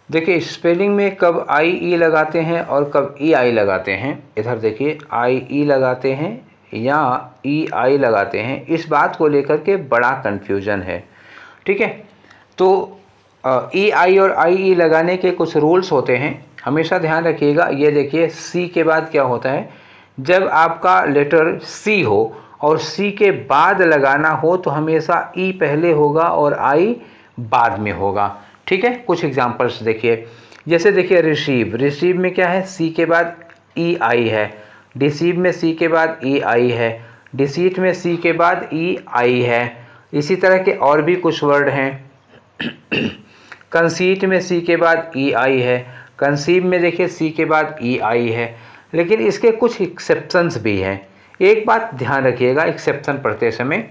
देखिए स्पेलिंग में कब आई ई लगाते हैं और कब ई आई लगाते हैं, इधर देखिए आई ई लगाते हैं या ई आई लगाते हैं, इस बात को लेकर के बड़ा कन्फ्यूजन है। ठीक है, तो ई आई और आई ई लगाने के कुछ रूल्स होते हैं, हमेशा ध्यान रखिएगा। ये देखिए सी के बाद क्या होता है, जब आपका लेटर सी हो और सी के बाद लगाना हो तो हमेशा ई पहले होगा और आई बाद में होगा। ठीक है, कुछ एग्जांपल्स देखिए, जैसे देखिए रिसीव, रिसीव में क्या है, सी के बाद ई आई है, डिसीव में सी के बाद ई आई है, डिसीट में सी के बाद ई आई है। इसी तरह के और भी कुछ वर्ड हैं। कंसीट में सी के बाद ई आई है, कंसीव में देखिए सी के बाद ई आई है, लेकिन इसके कुछ एक्सेप्शंस भी हैं। एक बात ध्यान रखिएगा एक्सेप्शन पढ़ते समय,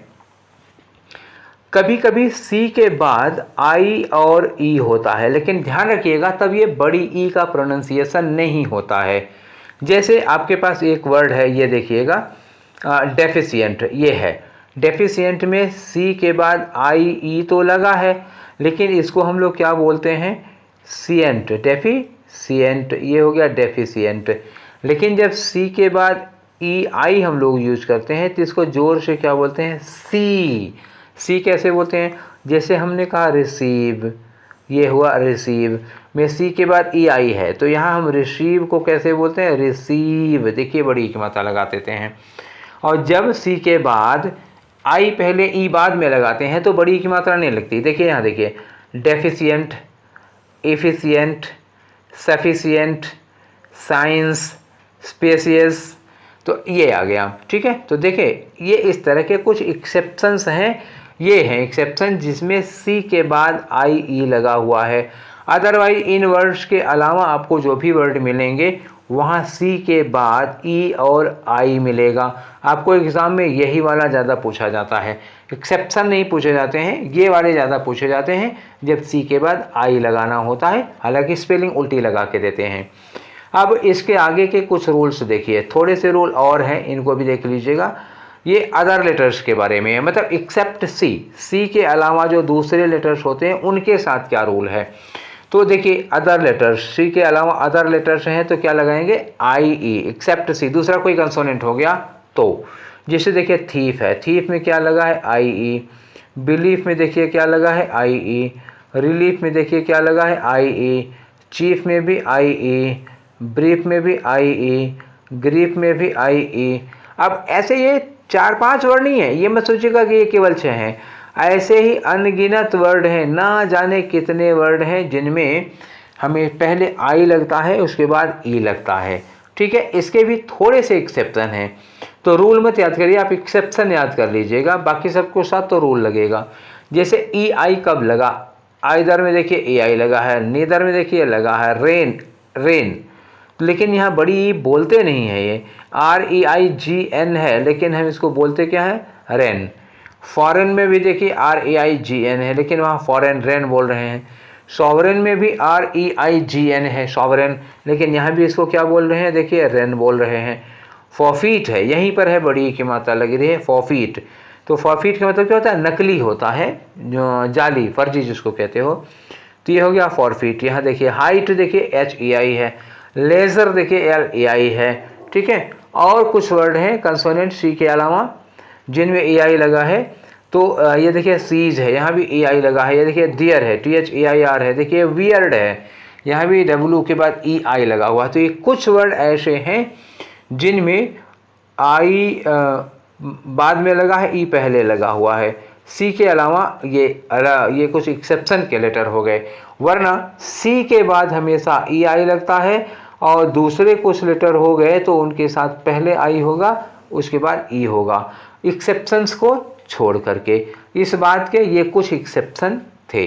कभी कभी सी के बाद आई और ई होता है, लेकिन ध्यान रखिएगा तब ये बड़ी ई का प्रोनाउंसिएशन नहीं होता है। जैसे आपके पास एक वर्ड है, ये देखिएगा डेफिशिएंट, ये है डेफिशिएंट में सी के बाद आई ई तो लगा है, लेकिन इसको हम लोग क्या बोलते हैं, सिएंट, डेफिशिएंट, ये हो गया डेफिशिएंट। लेकिन जब सी के बाद ई आई हम लोग यूज करते हैं तो इसको जोर से क्या बोलते हैं, सी। सी कैसे बोलते हैं, जैसे हमने कहा रिसीव, ये हुआ रिसीव में सी के बाद ई आई है, तो यहाँ हम रिसीव को कैसे बोलते हैं, रिसीव। देखिए बड़ी की मात्रा लगा देते हैं। और जब सी के बाद आई पहले ई बाद में लगाते हैं तो बड़ी की मात्रा नहीं लगती। देखिए यहाँ देखिए deficient, efficient, sufficient, science, spacious, तो ये आ गया। ठीक है, तो देखिए ये इस तरह के कुछ एक्सेप्शंस हैं। ये हैं एक्सेप्शन जिसमें सी के बाद आई ई लगा हुआ है। अदरवाइज इन वर्ड्स के अलावा आपको जो भी वर्ड मिलेंगे वहाँ सी के बाद ई और आई मिलेगा। आपको एग्ज़ाम में यही वाला ज़्यादा पूछा जाता है, एक्सेप्शन नहीं पूछे जाते हैं, ये वाले ज़्यादा पूछे जाते हैं जब सी के बाद आई लगाना होता है, हालांकि स्पेलिंग उल्टी लगा के देते हैं। अब इसके आगे के कुछ रूल्स देखिए, थोड़े से रूल और हैं, इनको भी देख लीजिएगा। ये अदर लेटर्स के बारे में है, मतलब एक्सेप्ट सी, सी के अलावा जो दूसरे लेटर्स होते हैं उनके साथ क्या रूल है। तो देखिए अदर लेटर्स, सी के अलावा अदर लेटर्स हैं तो क्या लगाएंगे, आई ई, एक्सेप्ट सी, दूसरा कोई कंसोनेंट हो गया तो। जैसे देखिए थीफ है, थीफ में क्या लगा है, आई ई। बिलीफ में देखिए क्या लगा है, आई ई। रिलीफ में देखिए क्या लगा है, आई ई। चीफ में भी आई ई, ब्रीफ में भी आई ई, ग्रीफ में भी आई ई। अब ऐसे ये 4-5 वर्ड नहीं है, ये मत सोचिएगा कि ये केवल 6 हैं, ऐसे ही अनगिनत वर्ड हैं, ना जाने कितने वर्ड हैं जिनमें हमें पहले आई लगता है उसके बाद ई लगता है। ठीक है, इसके भी थोड़े से एक्सेप्शन हैं, तो रूल मत याद करिए, आप एक्सेप्शन याद कर लीजिएगा, बाकी सबको साथ तो रूल लगेगा। जैसे ई आई कब लगा, आइदर में देखिए ए आई लगा है, नीदर में देखिए लगा है रेन, रेन, लेकिन यहाँ बड़ी ई बोलते नहीं है, ये आर ई आई जी एन है, लेकिन हम इसको बोलते क्या है, रेन। फॉरेन में भी देखिए R A I G N है, लेकिन वहाँ फॉरेन रेन बोल रहे हैं। सॉवरेन में भी आर ई आई जी एन है, सॉवरेन, लेकिन यहाँ भी इसको क्या बोल रहे हैं, देखिए रेन बोल रहे हैं। फॉफीट है, यहीं पर है बड़ी की मात्रा लगी रही है, फॉफीट। तो फॉफीट का मतलब क्या होता है, नकली होता है, जो जाली, फर्जी जिसको कहते हो। तो ये हो गया फॉरफीट। यहाँ देखिए हाइट देखिए एच ई आई है, लेज़र देखिए एल ए आई है। ठीक है, और कुछ वर्ड हैं कंसोनेंट सी के अलावा जिनमें ए आई लगा है, तो ये देखिए सीज है, यहाँ भी ए आई लगा है। ये देखिए डियर है, T H A I R है। देखिए वियर्ड है, यहाँ भी डब्ल्यू के बाद ई आई लगा हुआ है। तो ये कुछ वर्ड ऐसे हैं जिनमें आई बाद में लगा है, ई पहले लगा हुआ है। सी के अलावा ये कुछ एक्सेप्शन के लेटर हो गए, वरना सी के बाद हमेशा ई आई लगता है, और दूसरे कुछ लेटर हो गए तो उनके साथ पहले आई होगा उसके बाद ई होगा, एक्सेप्शंस को छोड़ करके। इस बात के ये कुछ एक्सेप्शन थे।